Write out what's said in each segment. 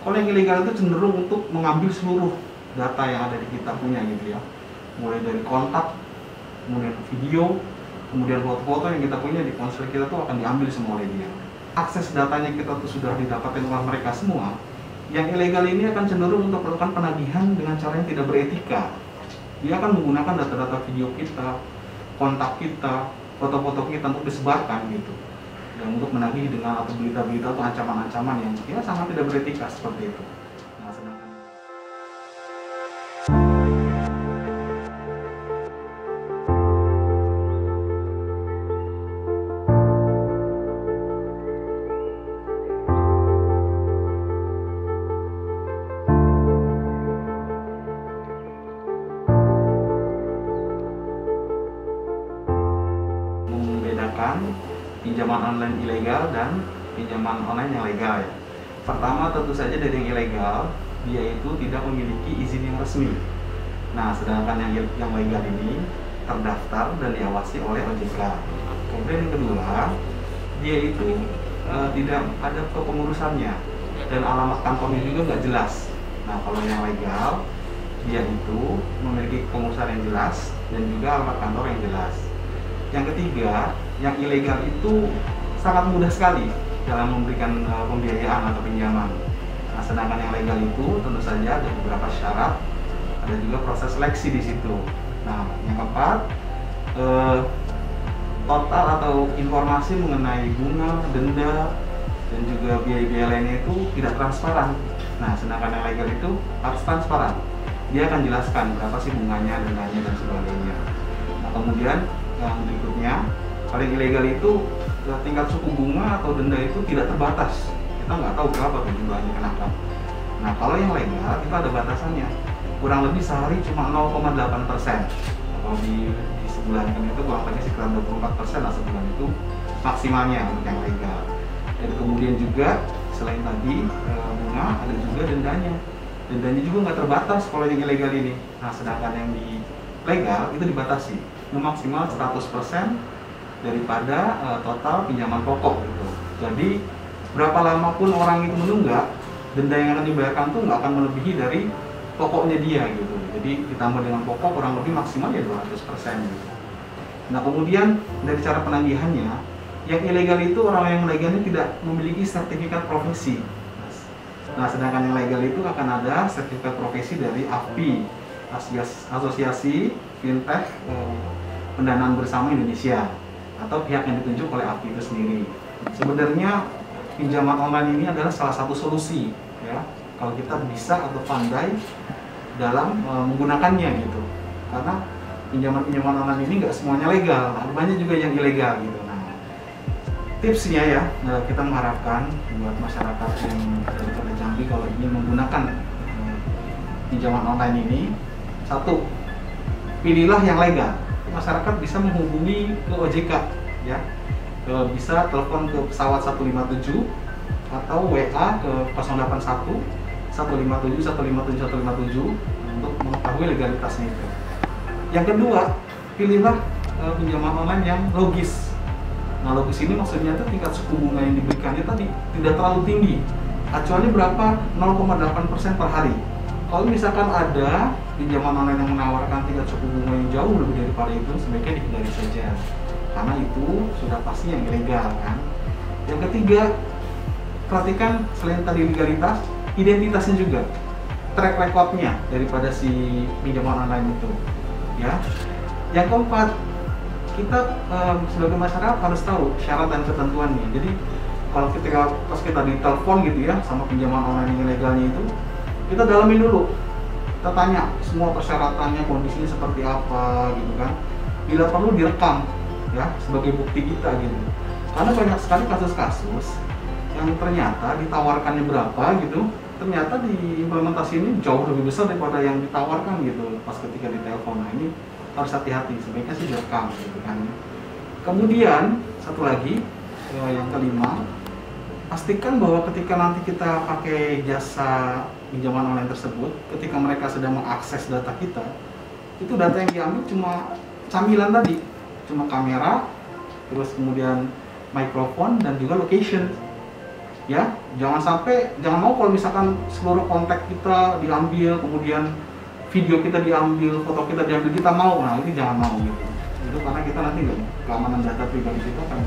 Kalau yang ilegal itu cenderung untuk mengambil seluruh data yang ada di kita punya gitu ya, mulai dari kontak, kemudian video, kemudian foto-foto yang kita punya di ponsel kita tuh akan diambil semua oleh dia. Akses datanya kita tuh sudah didapatkan oleh mereka semua. Yang ilegal ini akan cenderung untuk melakukan penagihan dengan cara yang tidak beretika. Dia akan menggunakan data-data video kita, kontak kita, foto-foto kita untuk disebarkan gitu, dan untuk menagih dengan atau berita-berita atau ancaman-ancaman yang ya sangat tidak beretika seperti itu. Nah, sedangkan pinjaman online ilegal dan pinjaman online yang legal ya. Pertama tentu saja dari yang ilegal, dia itu tidak memiliki izin yang resmi. Nah, sedangkan yang legal ini terdaftar dan diawasi oleh OJK. Kemudian yang kedua, dia itu tidak ada kepengurusannya dan alamat kantornya juga nggak jelas. Nah, kalau yang legal, dia itu memiliki pengurusan yang jelas dan juga alamat kantor yang jelas. Yang ketiga, yang ilegal itu sangat mudah sekali dalam memberikan pembiayaan atau pinjaman. Nah, sedangkan yang legal itu tentu saja ada beberapa syarat, ada juga proses seleksi di situ. Nah, yang keempat, total atau informasi mengenai bunga, denda, dan juga biaya-biaya lainnya itu tidak transparan. Nah, sedangkan yang legal itu harus transparan. Dia akan jelaskan berapa sih bunganya, dendanya, dan sebagainya. Nah, kemudian yang berikutnya, paling ilegal itu tingkat suku bunga atau denda itu tidak terbatas. Kita nggak tahu berapa tuh jumlahnya kenapa. Nah, kalau yang legal kita ada batasannya, kurang lebih sehari cuma 0,8%. Kalau di sebulan itu kurang lebih sekitar 24% lah sebulan itu maksimalnya untuk yang legal. Dan kemudian juga selain tadi bunga, ada juga dendanya. Dendanya juga nggak terbatas kalau yang ilegal ini. Nah, sedangkan yang di legal itu dibatasi maksimal 100% daripada total pinjaman pokok gitu. Jadi berapa lama pun orang itu menunggak, denda yang akan dibayarkan tuh nggak akan melebihi dari pokoknya dia gitu. Jadi ditambah dengan pokok kurang lebih maksimal ya 200% gitu. Nah, kemudian dari cara penagihannya, yang ilegal itu orang yang legal ini tidak memiliki sertifikat profesi. Nah, sedangkan yang legal itu akan ada sertifikat profesi dari AFPI, Asosiasi Fintech Pendanaan Bersama Indonesia, atau pihak yang ditunjuk oleh AFPI itu sendiri. Sebenarnya pinjaman online ini adalah salah satu solusi ya, kalau kita bisa atau pandai dalam menggunakannya gitu. Karena pinjaman-pinjaman online ini nggak semuanya legal, banyak juga yang ilegal gitu. Nah, tipsnya ya, kita mengharapkan buat masyarakat yang dari Kota Jambi kalau ingin menggunakan pinjaman online ini, satu, pilihlah yang legal. Masyarakat bisa menghubungi ke OJK ya, bisa telepon ke pesawat 157 atau WA ke 081 157 157 157 untuk mengetahui legalitasnya itu. Yang kedua, pilihlah pinjaman online yang logis. Nah, logis ini maksudnya itu tingkat suku bunga yang diberikannya tadi tidak terlalu tinggi, acuannya berapa? 0,8% per hari. Kalau misalkan ada pinjaman online yang menawarkan tingkat suku bunga yang jauh lebih daripada itu, sebaiknya dihindari saja, karena itu sudah pasti yang ilegal kan. Yang ketiga, perhatikan selain tadi legalitas, identitasnya juga, track recordnya daripada si pinjaman online itu ya. Yang keempat, kita sebagai masyarakat harus tahu syarat dan ketentuannya. Jadi kalau pas kita ditelepon gitu ya sama pinjaman online yang ilegalnya itu, kita dalamin dulu, kita tanya semua persyaratannya, kondisinya seperti apa gitu kan. Bila perlu direkam ya sebagai bukti kita gitu. Karena banyak sekali kasus-kasus yang ternyata ditawarkannya berapa gitu, ternyata di implementasi ini jauh lebih besar daripada yang ditawarkan gitu pas ketika ditelepon. Nah, ini harus hati-hati, sebaiknya sih direkam gitu kan. Kemudian satu lagi, yang kelima, pastikan bahwa ketika nanti kita pakai jasa pinjaman online tersebut, ketika mereka sedang mengakses data kita, itu data yang diambil cuma camilan tadi, cuma kamera, terus kemudian mikrofon dan juga location ya, Jangan mau kalau misalkan seluruh kontak kita diambil, kemudian video kita diambil, foto kita diambil, kita mau. Nah, ini jangan mau gitu. Itu karena kita nanti keamanan data pribadi kita akan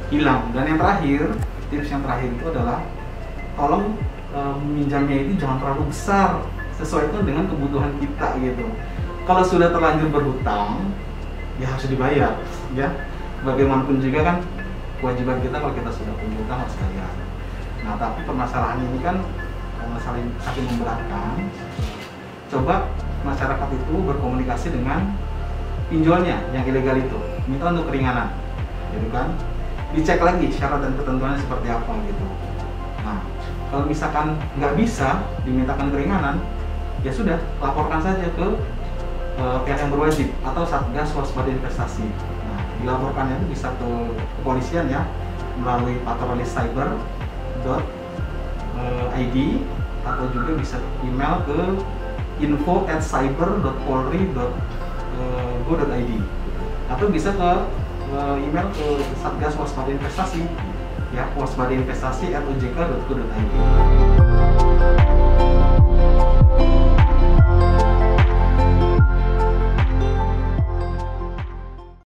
hilang. Dan yang terakhir, tips yang terakhir itu adalah tolong minjamnya itu jangan terlalu besar, sesuaikan dengan kebutuhan kita gitu. Kalau sudah terlanjur berhutang, ya harus dibayar ya. Bagaimanapun juga kan kewajiban kita kalau kita sudah punya hutang harus bayar. Nah, tapi permasalahannya ini kan saking memberatkan. Coba masyarakat itu berkomunikasi dengan pinjolnya yang ilegal itu, minta untuk keringanan, gitu kan? Dicek lagi syarat dan ketentuannya seperti apa gitu. Nah, kalau misalkan nggak bisa dimintakan keringanan, ya sudah laporkan saja ke pihak yang berwajib atau Satgas Waspada Investasi. Nah, dilaporkannya itu bisa ke kepolisian ya, melalui patrolicyber.id atau juga bisa email ke info@cyber.polri.go.id atau bisa ke email ke Satgas Waspada Investasi ya, waspadainvestasi@ojk.go.id.